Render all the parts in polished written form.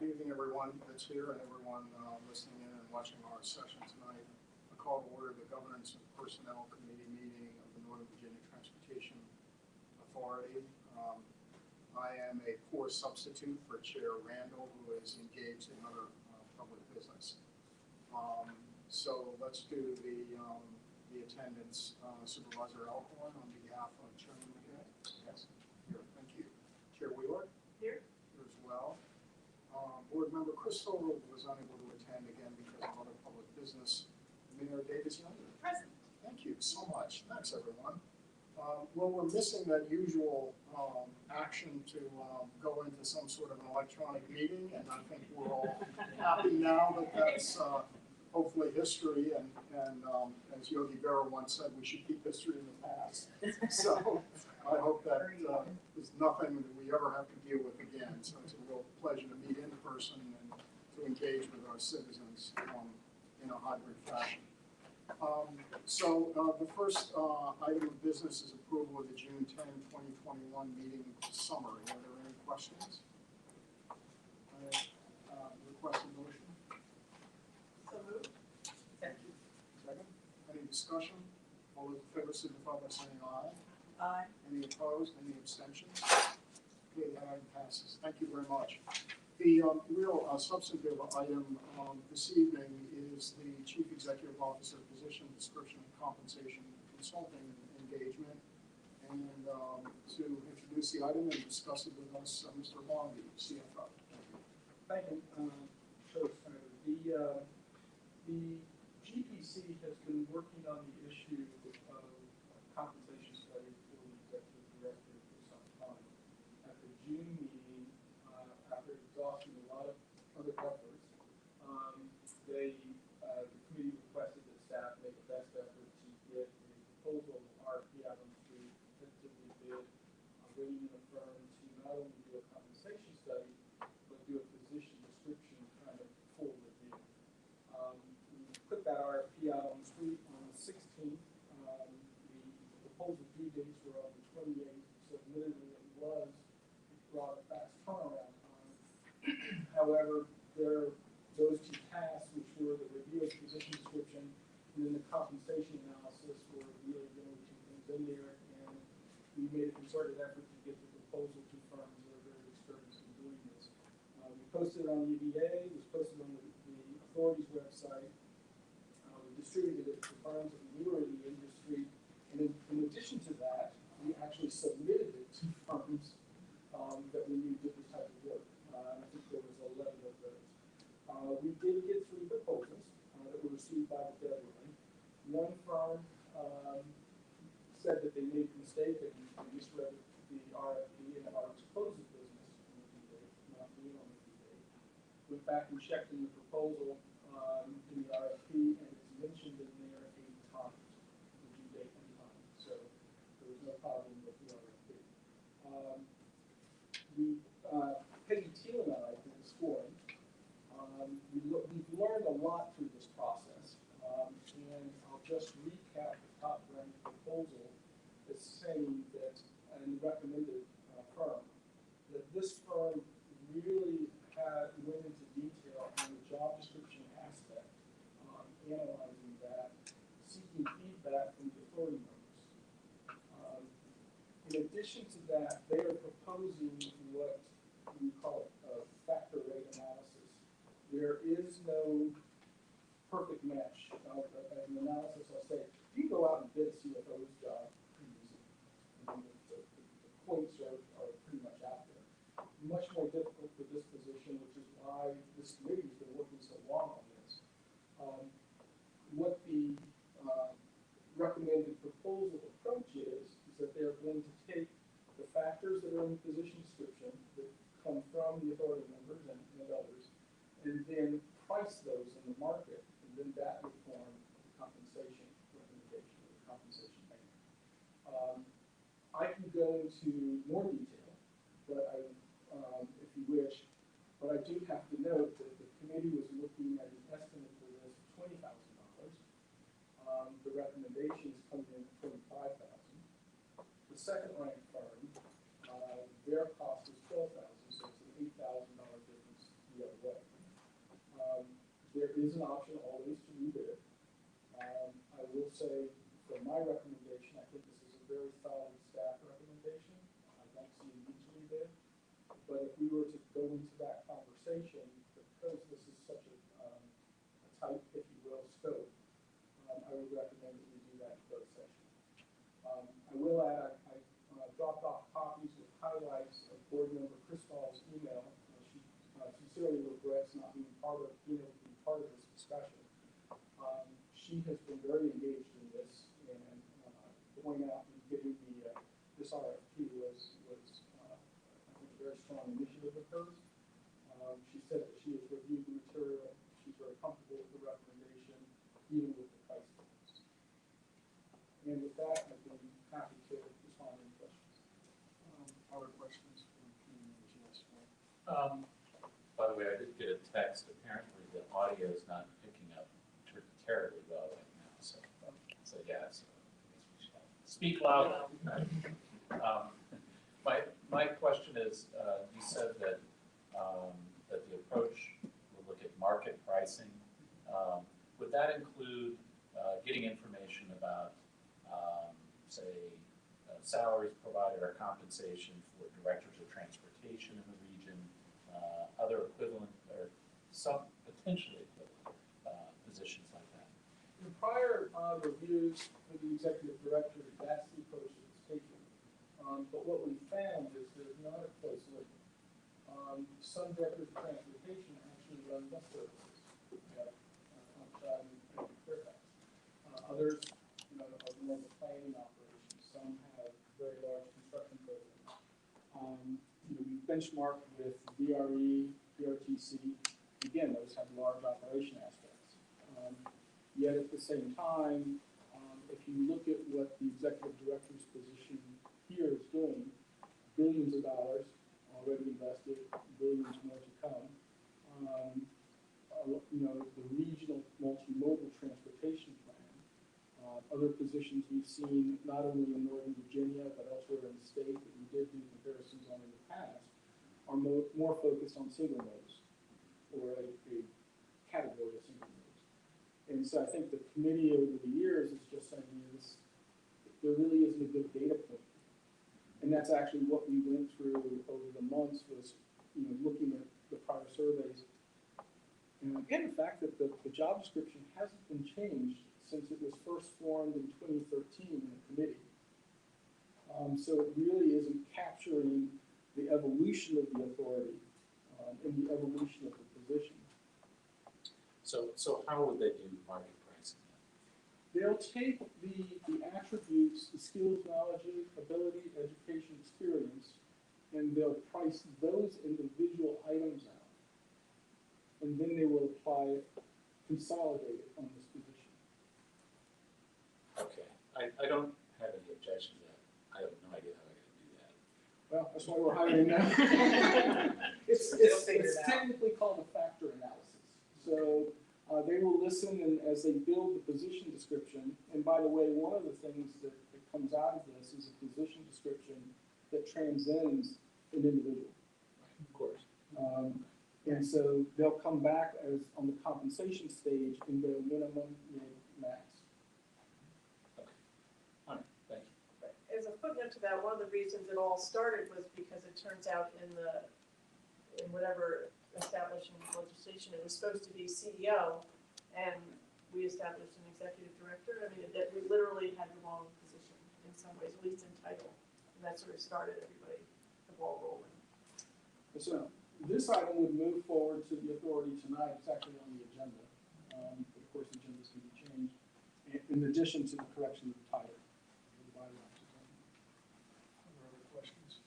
evening, everyone that's here and everyone listening in and watching our session tonight. I call to order the Governance and Personnel Committee meeting of the Northern Virginia Transportation Authority. I am a poor substitute for Chair Randall, who is engaged in other public business. So let's do the attendance. Supervisor Alcorn on behalf of Chairman McKay. Yes. Here, thank you. Chair Wheeler. Here. Here as well. Board member Crystal was unable to attend again because of other public business. Mayor Davis Young. Present. Thank you so much. Thanks, everyone. Well, we're missing that usual action to go into some sort of an electronic meeting, and I think we're all happy now that that's hopefully history. And as Yogi Berra once said, we should keep history in the past. So I hope that is nothing that we ever have to deal with again. So it's a real pleasure to meet in person and to engage with our citizens in a hybrid fashion. So the first item of business is approval of the June 10, 2021 meeting summary. Are there any questions? Request a motion. So moved. Thank you. Second. Any discussion? All those in favor signify by saying aye. Aye. Any opposed? Any abstentions? Okay, that item passes. Thank you very much. The real substantive item this evening is the Chief Executive Officer position, description, and compensation consulting engagement. And to introduce the item and discuss it with us, Mr. Longy, CFO. Thank you. The GPC has been working on the issue of compensation study for the executive director for some time. At the June meeting, after exhausting a lot of other efforts, the committee requested that staff make the best effort to get a proposal RFP out on the street, tentatively bid, bringing in a firm to not only do a compensation study, but do a position description kind of full review. We put that RFP out on the street on the 16th. The proposal due dates were on the 28th, so literally it was rather fast turnaround time. However, those two tasks, which were the review of position description and then the compensation analysis, were really the only two things in there, and we made a concerted effort to get the proposal to firms that are very experienced in doing this. We posted it on the EBA, it was posted on the authority's website. We distributed it to firms that we knew in the industry, and in addition to that, we actually submitted it to firms that we knew did this type of work. I think there was 11 of those. We did get 3 proposals that were received by the deadline. One firm said that they made a mistake and misread the RFP and our disclosure business on the due date, not being on the due date. Went back and checked in the proposal in the RFP, and it's mentioned in there 8 times, the due date and time. So there was no problem with the RFP. Peggy Teal and I did a scoring. We've learned a lot through this process, and I'll just recap the top-ranked proposal as saying that, and the recommended firm, that this firm really went into detail on the job description aspect, analyzing that, seeking feedback from the authority members. In addition to that, they are proposing what we call a factor rate analysis. There is no perfect match. As an analysis, I'll say, you can go out and bid a CFO's job pretty easy. I mean, the quotes are pretty much out there. Much more difficult for this position, which is why this committee has been working so long on this. What the recommended proposal approach is that they're going to take the factors that are in the position description that come from the authority members and others, and then price those in the market, and then that would form the compensation recommendation or the compensation band. I can go into more detail, but if you wish, but I do have to note that the committee was looking at an estimate for this of $20,000. The recommendation is coming in at $25,000. The second-ranked firm, their cost is $12,000, so it's an $8,000 difference the other way. There is an option always to rebid. I will say, for my recommendation, I think this is a very solid staff recommendation. I don't see a need to rebid. But if we were to go into that conversation, because this is such a tight, if you will, scope, I would recommend that we do that in closed session. I will add, I dropped off copies with highlights of board member Crystal's email. She sincerely regrets not being part of, being able to be part of this discussion. She has been very engaged in this, and going out and getting the this RFP was I think a very strong initiative of hers. She said that she has reviewed the material. She's very comfortable with the recommendation, even with the price points. And with that, I'd be happy to respond to any questions. Other questions from community? Yes, Mike? By the way, I did get a text. Apparently, the audio is not picking up terribly well right now. So yeah. So speak loud. My question is, you said that that the approach will look at market pricing. Would that include getting information about, say, salaries provided or compensation for directors of transportation in the region, other equivalent or some potentially equivalent positions like that? In prior reviews with the executive director, that's the approach that's taken. But what we found is there's not a close link. Some directors of transportation actually run bus services, others, are more of a planning operation. Some have very large construction programs. We benchmarked with DRE, PRTC. Again, those have large operation aspects. Yet at the same time, if you look at what the executive director's position here is doing, billions of dollars already invested, billions more to come. The regional multimodal transportation plan, other positions we've seen not only in Northern Virginia but elsewhere in the state that we did do comparisons on in the past, are more focused on single modes or a category of single modes. And so I think the committee over the years is just saying is there really isn't a good data point. And that's actually what we went through over the months was, looking at the prior surveys. And again, the fact that the job description hasn't been changed since it was first formed in 2013 in the committee. So it really isn't capturing the evolution of the authority and the evolution of the position. So how would they do market pricing then? They'll take the attributes, the skills, knowledge, ability, education, experience, and they'll price those individual items out. And then they will apply it, consolidate it on this position. Okay, I don't have any objection to that. I have no idea how I'm going to do that. Well, that's why we're hiring now. It's technically called a factor analysis. So they will listen and as they build the position description. And by the way, one of the things that comes out of this is a position description that transcends an individual. Right, of course. And so they'll come back as on the compensation stage and go minimum, max. Okay. All right, thank you. As a footnote to that, one of the reasons it all started was because it turns out in whatever establishing legislation, it was supposed to be CEO, and we established an executive director. I mean, we literally had the wrong position in some ways, at least in title. And that sort of started everybody, the ball rolling. So this item would move forward to the authority tonight. It's actually on the agenda. But of course, agendas can be changed in addition to the correction of the title. Other questions?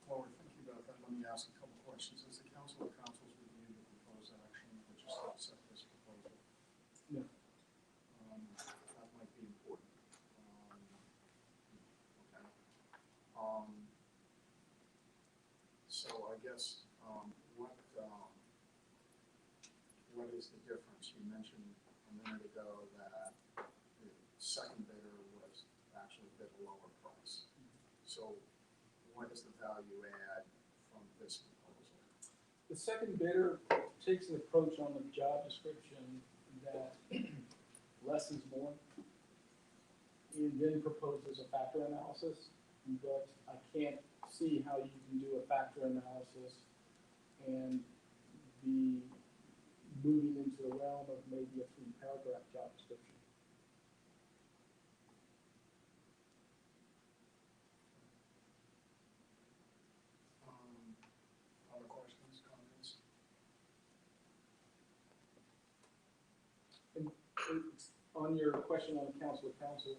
While we're thinking about that, let me ask a couple questions. Is the council or council's review the proposed action, which is to accept this proposal? No. That might be important. Okay. So I guess what is the difference? You mentioned a minute ago that the second bidder was actually bid a lower price. So what is the value add from this proposal? The second bidder takes an approach on the job description that less is more, and then proposes a factor analysis, but I can't see how you can do a factor analysis and be moving into the realm of maybe a 3-paragraph job description. Other questions, comments? And on your question on council to council,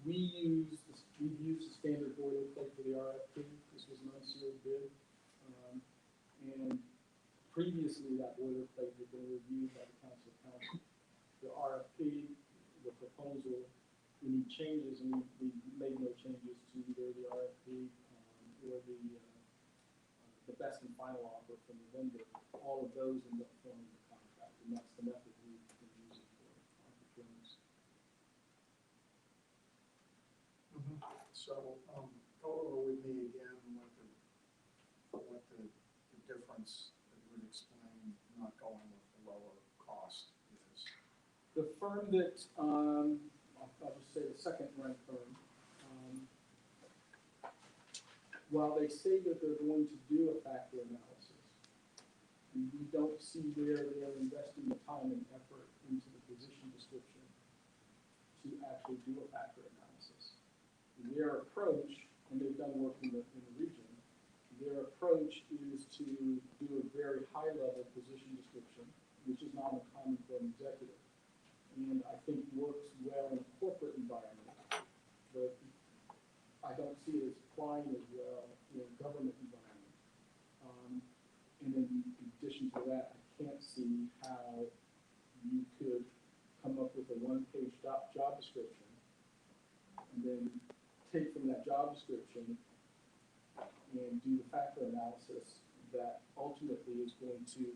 we've used the standard boilerplate for the RFP. This was an unsealed bid. And previously that boilerplate had been reviewed by the council to council. The RFP, the proposal, we need changes, and we made no changes to either the RFP or the best and final offer from the vendor. All of those end up forming the contract, and that's the method we've been using for our procurements. So, go over with me again what the difference that you would explain not going with the lower cost is. The firm that, I'll just say the second ranked firm, while they say that they're going to do a factor analysis, we don't see where they're investing the time and effort into the position description to actually do a factor analysis. Their approach, and they've done work in the region, their approach is to do a very high-level position description, which is not uncommon for an executive, and I think works well in a corporate environment, but I don't see it as applying as well in a government environment. And in addition to that, I can't see how you could come up with a one-page job description and then take from that job description and do the factor analysis that ultimately is going to,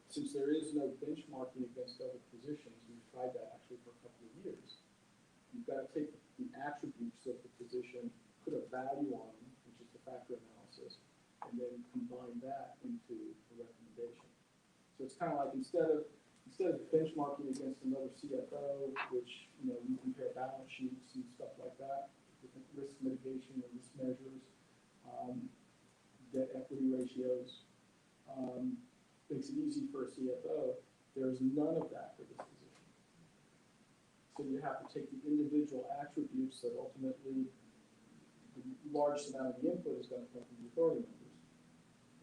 since there is no benchmarking against other positions, we've tried that actually for a couple of years, you've got to take the attributes of the position, put a value on them, which is the factor analysis, and then combine that into the recommendation. So it's kind of like instead of benchmarking against another CFO, which, you know, we compare balance sheets and stuff like that, different risk mitigation and risk measures, debt equity ratios, makes it easy for a CFO. There's none of that for this position. So you have to take the individual attributes that ultimately the largest amount of the input is going to come from the authority members.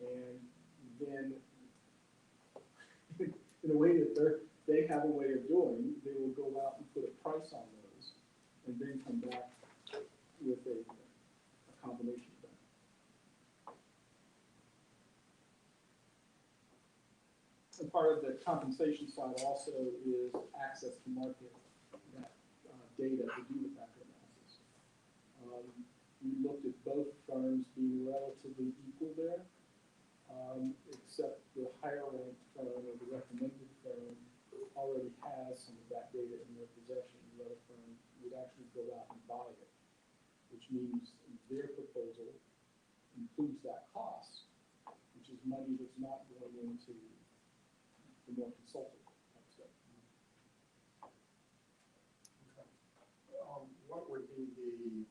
And then, in a way that they have a way of doing, they will go out and put a price on those and then come back with a combination of them. And part of the compensation side also is access to market that data to do the factor analysis. We looked at both firms being relatively equal there, except the higher ranked firm or the recommended firm already has some of that data in their possession. The other firm would actually go out and buy it, which means their proposal includes that cost, which is money that's not going into the more consultative type stuff. Okay. What would be the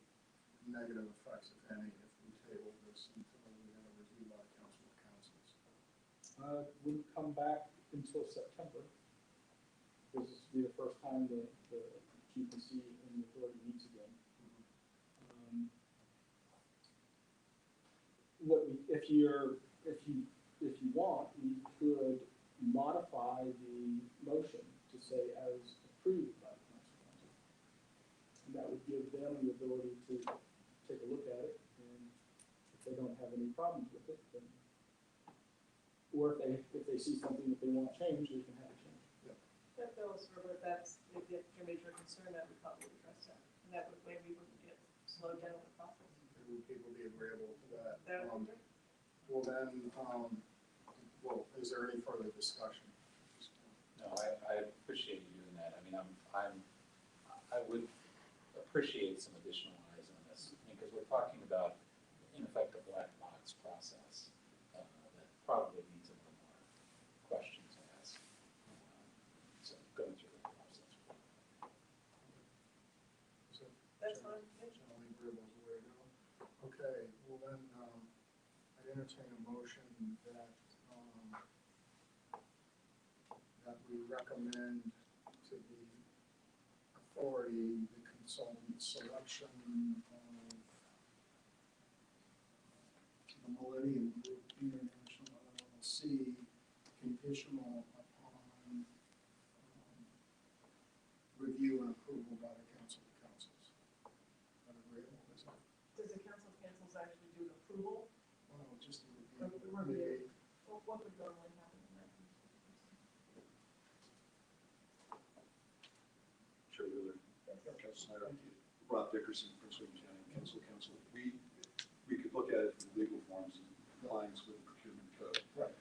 negative effects, if any, if we table this until we have a review by the Council of Councils? Wouldn't come back until September. This will be the first time the GPC and the authority meets again. If you want, we could modify the motion to say as approved by the Council of Council. And that would give them the ability to take a look at it, and if they don't have any problems with it, then, or if they see something that they want changed, they can have it changed. That goes for, but that's maybe your major concern, that would probably address that. And that would, way we wouldn't get slowed down the process. Would people be agreeable to that? That would be great. Well then, is there any further discussion? No, I appreciate you doing that. I mean, I would appreciate some additional eyes on this, because we're talking about, in effect, a black box process that probably needs a little more questions on. entertain a motion that, that we recommend to the authority the consultant selection of the Millennium Group International LLC, conditional upon review and approval by the Council of Councils. That agreeable, is it? Does the council of councils actually do an approval? Well, just a review. Review. What would normally happen in that? Chair Wheeler, Council Snyder, Rob Dickerson, Prince William County Council Council. We could look at it from legal forms in compliance with the procurement code. Right.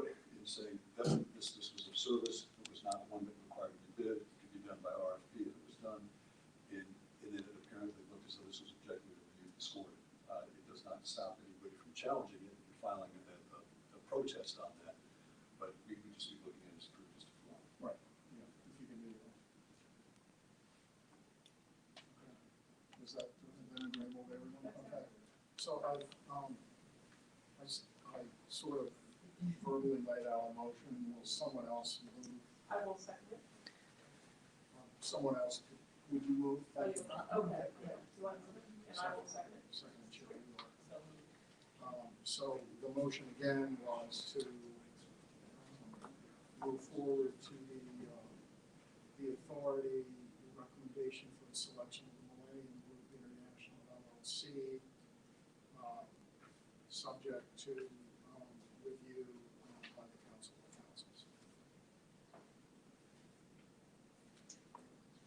In saying that this was of service, it was not one that required a bid, it could be done by RFP, it was done, and then it apparently looked as though this was objectively reviewed and scored. It does not stop anybody from challenging it and filing a protest on that, but we would just be looking at it as just a form. Right, yeah, if you can do that. Okay. Is that agreeable to everyone? Okay. So I sort of verbally laid out a motion. Will someone else move? I will second it. Someone else, would you move? Oh, you will. Okay, yeah. Do you want to move it? And I will second it. Second, Chair Wheeler. So the motion again was to move forward to the authority, the recommendation for the selection of the Millennium Group International LLC, subject to review by the Council of Councils.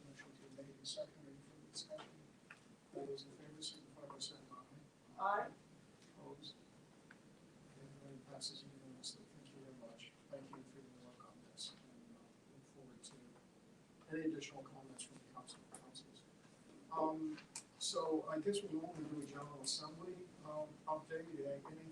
Motion's been made and seconded. Any further discussion? All those in favor signify by saying aye. Aye. Opposed? Okay, it passes unanimously. Thank you very much. Thank you for your work on this, and look forward to any additional comments from the Council of Councils. So I guess we normally do a General Assembly update. Anything?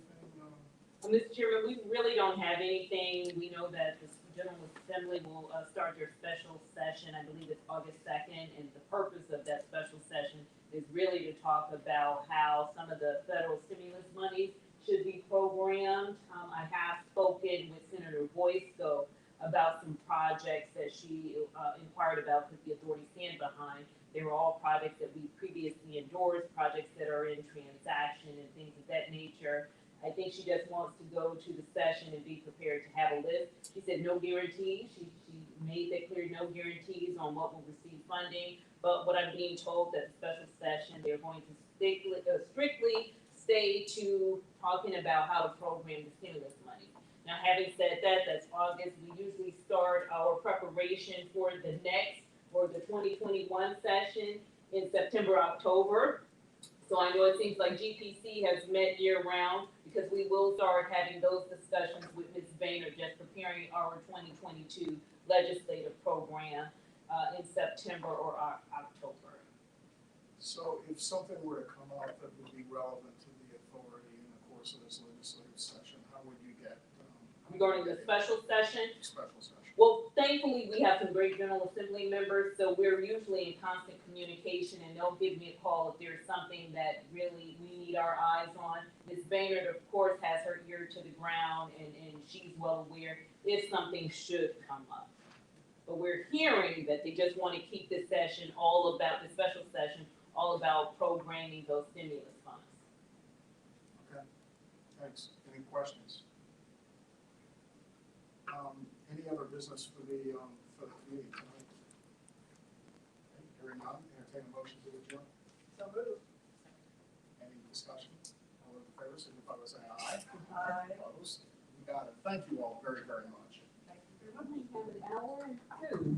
Mr. Chairman, we really don't have anything. We know that the General Assembly will start their special session, I believe it's August 2nd, and the purpose of that special session is really to talk about how some of the federal stimulus monies should be programmed. I have spoken with Senator Boysko about some projects that she inquired about that the authority stand behind. They were all projects that we previously endorsed, projects that are in transaction and things of that nature. I think she just wants to go to the session and be prepared to have a list. She said no guarantees. She made that clear, no guarantees on what will receive funding. But what I'm being told that the special session, they're going to strictly stay to talking about how to program the stimulus money. Now, having said that, that's August. We usually start our preparation for the next, or the 2021 session in September, October. So I know it seems like GPC has met year round, because we will start having those discussions with Ms. Boehner, just preparing our 2022 legislative program in September or October. So if something were to come up that would be relevant to the authority in the course of this legislative session, how would you get? Regarding the special session, Special session. well, thankfully, we have some great General Assembly members, so we're usually in constant communication, and they'll give me a call if there's something that really we need our eyes on. Ms. Boehner, of course, has her ear to the ground, and she's well aware if something should come up. But we're hearing that they just want to keep this session all about, the special session, all about programming those stimulus funds. Okay, thanks. Any questions? Any other business for the committee tonight? Okay, hearing none, entertain a motion to adjourn. So moved. Any discussion? All those in favor, signify by saying aye. Aye. Opposed? We got it. Thank you all very, very much. Thank you very much. We have an hour and two.